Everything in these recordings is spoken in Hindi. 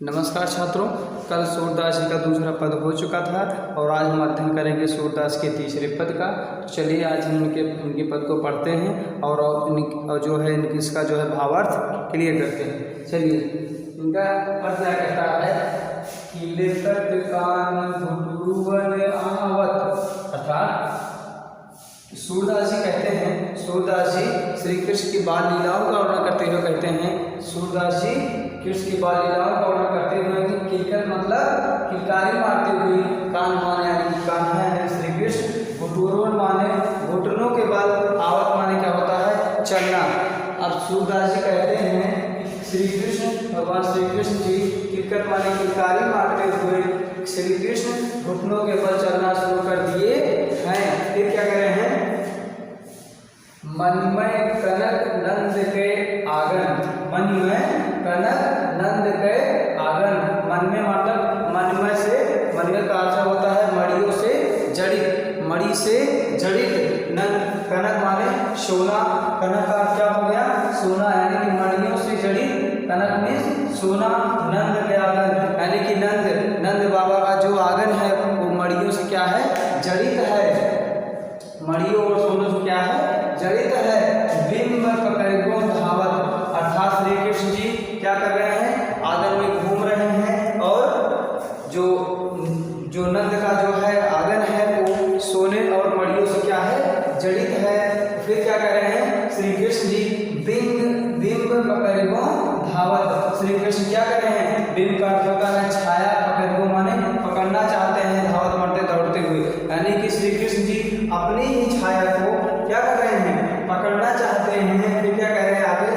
नमस्कार छात्रों, कल सूरदास जी का दूसरा पद हो चुका था और आज हम अध्ययन करेंगे सूरदास के तीसरे पद का। तो चलिए आज हम इनके पद को पढ़ते हैं और जो है इसका जो है भावार्थ क्लियर करते हैं। चलिए, इनका पद क्या कहता है कि लेतट कान घुटुवन आवत, अर्थात सूरदास जी कहते हैं, सूरदास जी श्री कृष्ण की बाल लीलाओं का वर्णन करते हुए कहते हैं, सूरदास जी कृष्ण की बाल लीलाओं का वर्णन करते हुए कि किलकर मतलब किलकारी मारते हुए, कान माने यानी कान है श्री कृष्ण, घुटुवन माने घुटनों के बल, आवत माने क्या होता है चलना। अब सूरदास जी कहते हैं श्री कृष्ण भगवान श्री कृष्ण जी किलकर माने किलकारी मारते हुए श्री कृष्ण घुटनों के बल चलना शुरू कर दिए हैं। फिर क्या कह रहे हैं, मन में कनक नंद के आंगन, मन में कनक नंद के आंगन, मन में मतलब मन में से, मन में का अर्थ होता है मड़ियों से जड़ित, मड़ी से जड़ित, नंद कनक माने सोना, कनक का क्या हो गया सोना, यानी कि मड़ियों से जड़ित, कनक में सोना, नंद के आंगन यानी कि नंद बाबा का जो आंगन है वो मड़ियों से क्या है जड़ित है, मड़ियों और सोनों से क्या है जड़ित है। बिंब पकड़ो धावत, अर्थात श्री कृष्ण जी क्या कर रहे हैं आंगन में घूम रहे हैं और जो नंद का जो है आंगन है वो सोने और मड़ियों से क्या है जड़ित है। फिर क्या कर रहे हैं श्री कृष्ण जी बिंब पकड़ो धावत, श्री कृष्ण क्या कर रहे हैं बिंब का अर्थ होता है छाया, पकड़ो माने पकड़ना चाहते हैं, धावत मारते दौड़ते हुए, यानी कि श्री कृष्ण जी अपनी ही छाया को क्या कर रहे हैं पकड़ना चाहते हैं। फिर क्या कह रहे हैं आगे,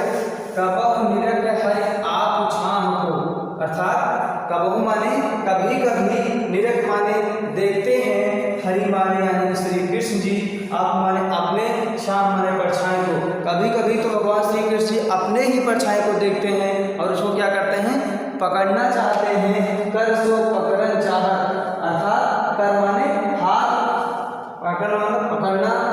कबहु निरख है आप छाम को, अर्थात कबहु माने कभी कभी, निरख माने देखते हैं, हरि माने यानी श्री कृष्ण जी, आप माने अपने, शाम माने परछाई को, कभी कभी तो भगवान श्री कृष्ण जी अपने ही परछाई को देखते हैं और उसको क्या करते हैं पकड़ना चाहते हैं। कर सो पकड़न चाहत, अर्थात कर माने हाथ, पकड़ना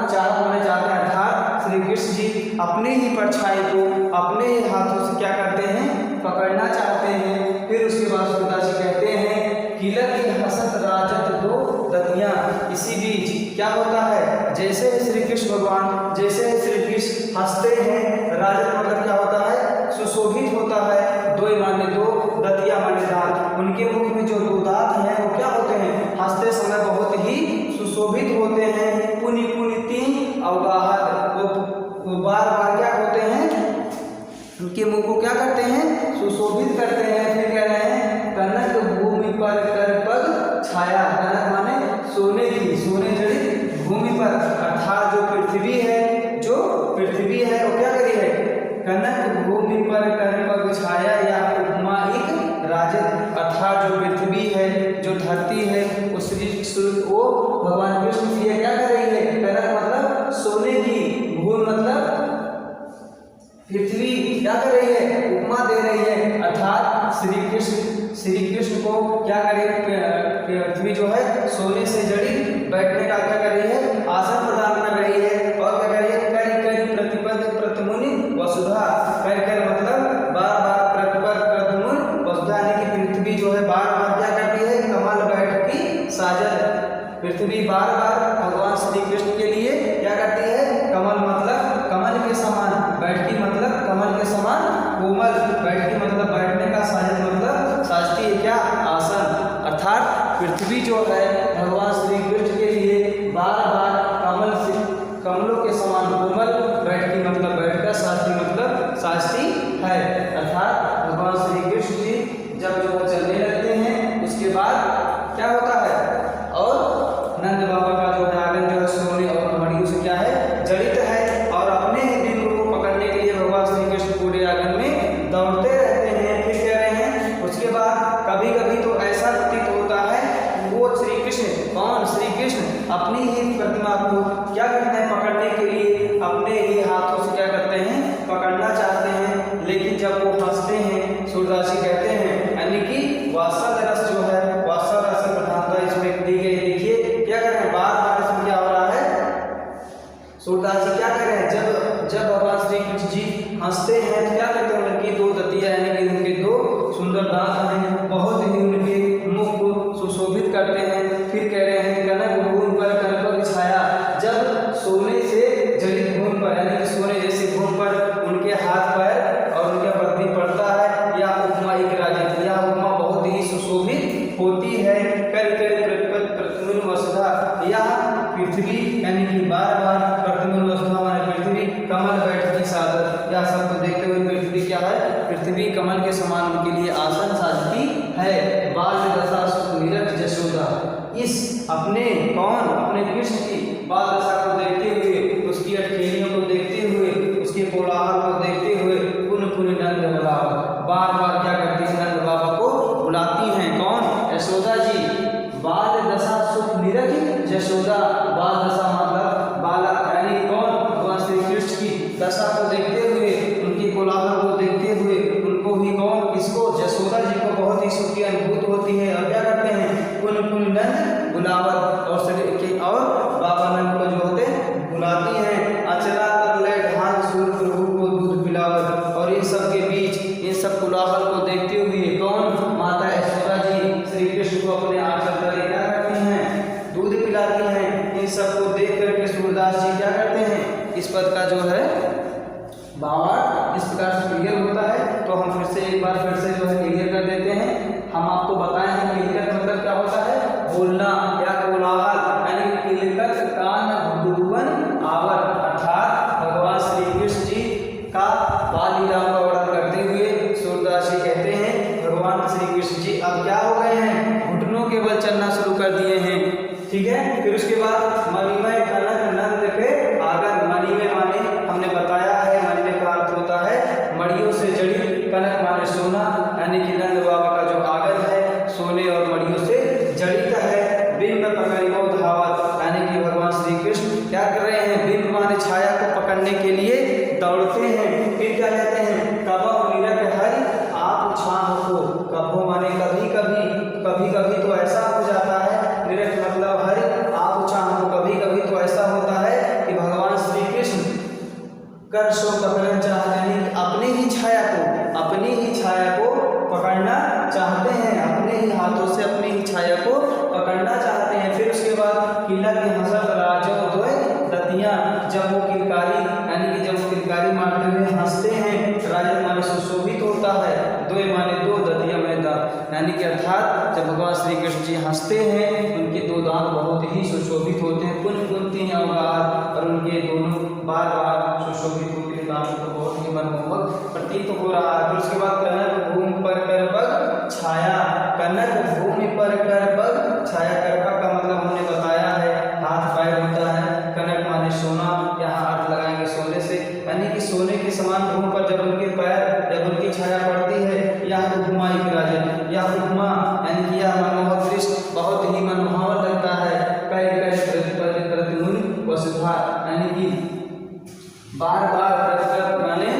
चाहत माने चाहते हैं, अर्थात श्री कृष्ण जी अपने ही परछाई को अपने ही हाथों से क्या करते हैं पकड़ना चाहते हैं। फिर उसके बाद सूरदास जी कहते हैं किलक हसत राजत दो दतियां, इसी बीच क्या होता है जैसे श्री कृष्ण भगवान, जैसे श्री कृष्ण हंसते हैं, राजत मतलब क्या होता है सुशोभित होता है, दो माने दो, दतिया माने दांत, उनके मुख में जो दो दांत हैं वो क्या होते हैं हंसते समय बहुत ही सुशोभित होते हैं। पुनि पुनि तीन अवगाहत, वो बार बार क्या होते हैं उनके मुंह को क्या करते हैं सुशोभित करते हैं। फिर कह रहे हैं कनक भूमि पर कर पग छाया, कनक माने सोने की, सोने जड़ित भूमि पर, अर्थात जो पृथ्वी है वो क्या करी है कनक भूमि पर कर पग छाया, या उपमा एक राजत, अर्थात जो पृथ्वी है जो धरती है वो भगवान कृष्ण की क्या कर रही है, कनक मतलब सोने की, भूमि मतलब पृथ्वी क्या कर रही है उपमा दे रही है, अर्थात श्री कृष्ण को क्या करे पृथ्वी जो है सोने से जड़ी बैठने का क्या कर रही है आसन प्रदान कर रही है। और क्या कर रही है कर कर प्रतिपद प्रतमुनि वसुधा, कर मतलब बार बार, प्रतिपद प्रतमुन वसुधा यानी कि पृथ्वी जो है बार बार क्या करती है कमल बैठ की साजत, पृथ्वी बार बार भगवान श्री कृष्ण के लिए क्या करती है कमल मतलब कमल के समान, बैठकी मतलब कमल के समान कोमल, बैठकी मतलब बैठने का, साजत मतलब साजती है क्या आसन, अर्थात पृथ्वी जो है भगवान श्री कृष्ण के लिए बार बार कमलों के समान कोमल, बैठकी मतलब बैठकर, साजती मतलब साजती है, अर्थात भगवान श्री कृष्ण जी जब जो चलने लगते हैं उसके बाद क्या होता है, और नंद बाबा का जो है आंगन जो है सोने और मड़ियों से क्या है जड़ित है, और अपने ही बिंब को पकड़ने के लिए भगवान श्री कृष्ण पूरे आंगन में दौड़ते रहते हैं। फिर कह रहे हैं उसके बाद कभी कभी तो ऐसा प्रतीत होता है वो श्री कृष्ण, कौन श्री कृष्ण अपनी ही प्रतिमा को क्या करते हैं पकड़ने के लिए अपने ही हाथों से क्या करते हैं पकड़ना चाहते हैं, लेकिन जब वो हंसते हैं सूरदास जी कहते हैं, यानी कि वात्सल रस जो है, वात्सल रस प्रधानता इसमें दी गई, देखिए क्या कर रहे हैं बार बार इसमें क्या हो रहा है सूरदास जी क्या कर रहे हैं जब भगवान श्री कृष्ण जी हंसते हैं तो क्या करते हैं उनकी दो दतिया यानी कि उनके दो सुंदर दांत हैं कमल के समान उनके लिए आसन साजती है। बाल दशा सुख निरख जशोदा, इस अपने कौन अपने कृष्ण की बाल दशा को देखते हुए, उसकी अटखेलियों को देखते हुए, उसके कोलाहल को देखते हुए पुन पुन नंद बुलावत, बार बार क्या करती है, नंद बाबा को बुलाती हैं। कौन? यशोदा जी। बाल दशा सुख निरख जशोदा, बाल दशा मतलब बालक यानी कौन? भगवान श्री कृष्ण की दशा को देखते हुए, उनकी कोलाहल को देखते हुए उनको ही कौन? किसको? जशोदा जी को बहुत ही सुख की अनुभूति होती है और क्या करते हैं? पुन पुन नंद बुलावत, और शरीर के और बाबा नंद को जो होते बुलाती हैं। अचला कर ले ढाल सूर प्रभु को दूध पिलावत, और इन सब के बीच इन सब कोलाहल को देखते हुए कौन? माता यशोदा जी श्री कृष्ण को अपने आंचल तले क्या करती हैं? दूध पिलाती हैं। इन सब को देख करके सूरदास जी क्या करते हैं? इस पद का जो है भावार्थ इस प्रकार से क्लियर होता है। तो हम फिर से एक बार फिर से जो है क्लियर कर देते हैं। हम आपको बताए हैं क्लियर मतलब क्या होता है? बोलना या कोलाहल, यानी किलकत कान गुरुवन आवर, अर्थात भगवान श्री कृष्ण जी का बाल लीलाओं का वर्णन करते हुए सूरदास जी कहते हैं भगवान श्री कृष्ण जी अब क्या हो गए हैं? घुटनों के बल चलना शुरू कर दिए हैं। ठीक है। फिर उसके बाद मणिमय कनक नंद के आगन, मणिमय माने हमने बताया है, मणिमय का अर्थ होता है मड़ियों से जड़ी, कनक माने सोना, यानी कि नंद बाबा का जो आगन है सोने और मड़ियों से जड़ित है। बिंब पकड़ियो धावत, यानी कि भगवान श्री कृष्ण क्या कर रहे हैं? बिंब माने छाया को पकड़ने के लिए दौड़ते हैं। फिर क्या कहते हैं? कबह निरख हरि आप छाह को, कबो माने कभी कभी, कभी कभी तो ऐसा हो जाता है, निरख मतलब हरि आप छाह को, कभी कभी तो ऐसा होता है कि भगवान श्री कृष्ण कर सो पकड़ना चाहते हैं, अपनी ही छाया को, अपनी ही छाया को पकड़ना चाहते हैं, अपने ही हाथों से अपनी ही छाया को पकड़ना चाहते हैं। फिर उसके बाद किला के हंसत राजो दोय दतियां, जब वो किलकारी यानी कि जब वो किलकारी मारते हुए हंसते हैं, राजन माने सुशोभित होता है, दोय माने दो, दतिया माने दांत, यानी कि अर्थात जब भगवान श्री कृष्ण जी हंसते हैं उनके दो दांत बहुत ही सुशोभित होते हैं, पुन पुनती हैं अवगात, और उनके दोनों बार बार सुशोभित होते हैं दांत को बहुत ही मनमोहक प्रतीत हो रहा है। फिर उसके बाद कनक भूमि पर कर पग छाया, कनक भूमि पर कर पग छाया, करपा का मतलब हमने बताया है हाथ पैर होता है, कनक माने सोना, यहाँ अर्थ लगाएंगे सोने से, यानी कि सोने के समान भूमि पर जब उनके पैर, जब उनकी छाया पड़ती है, यह उपमा एक राजन, यह उपमा यानी कि यह मनमोहक दृश्य बहुत ही मनमोहन लगता है। कई कई प्रतिमुनि वसुधा, यानी कि बार बार माने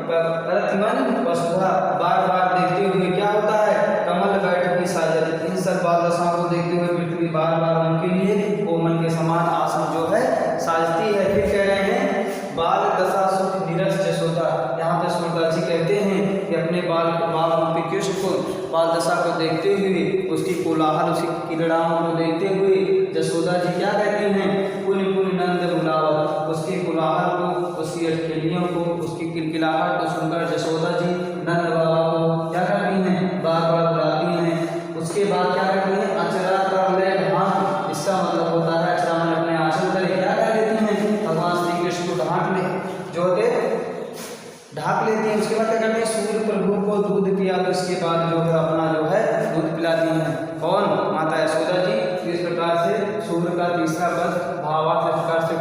प्रतिमन वसुधा, बार बार देखते हुए क्या होता है? कमल बैठ की साजत, इन सब बाल दशाओं को देखते हुए पृथ्वी बार बार उनके लिए कोमल के समान आसन जो है साजती है। फिर कह रहे हैं बाल दशा सुख निरस जसोदा, यहाँ पे सूरदास जी कहते हैं कि अपने बाल रूपी कृष्ण को बाल दशा को देखते हुए, उसकी कोलाहल, उसकी क्रीड़ाओं को देखते हुए जसोदा जी क्या कहती हैं? पुन पुन नंद बुलावत, उसके कोलाहल को, उसकी अटखेलियों को, उसकी किलकिलाहट को सुनकर जसोदा जी नंद बाबा को क्या करती हैं? बार बार बुलाती हैं। उसके बाद क्या करती हैं? अचरा कर ले ढांक, इसका मतलब होता है अचरा में अपने आंचल तले क्या कर लेती हैं? भगवान श्री कृष्ण को ढांक ले, जो होते ढाक लेती हैं। उसके बाद क्या करते हैं? सूर्य प्रभु को दूध पिया, तो इसके बाद जो है अपना जो है दूध पिलाती हैं। कौन? माता यशोदा जी। इस प्रकार से सूर्य का तीसरा पद भावार्थ इस प्रकार से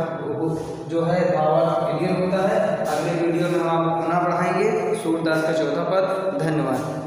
जो है भावार्थ क्लियर होता है। अगले वीडियो में हम आपको पुनः पढ़ाएंगे सूरदास का चौथा पद। धन्यवाद।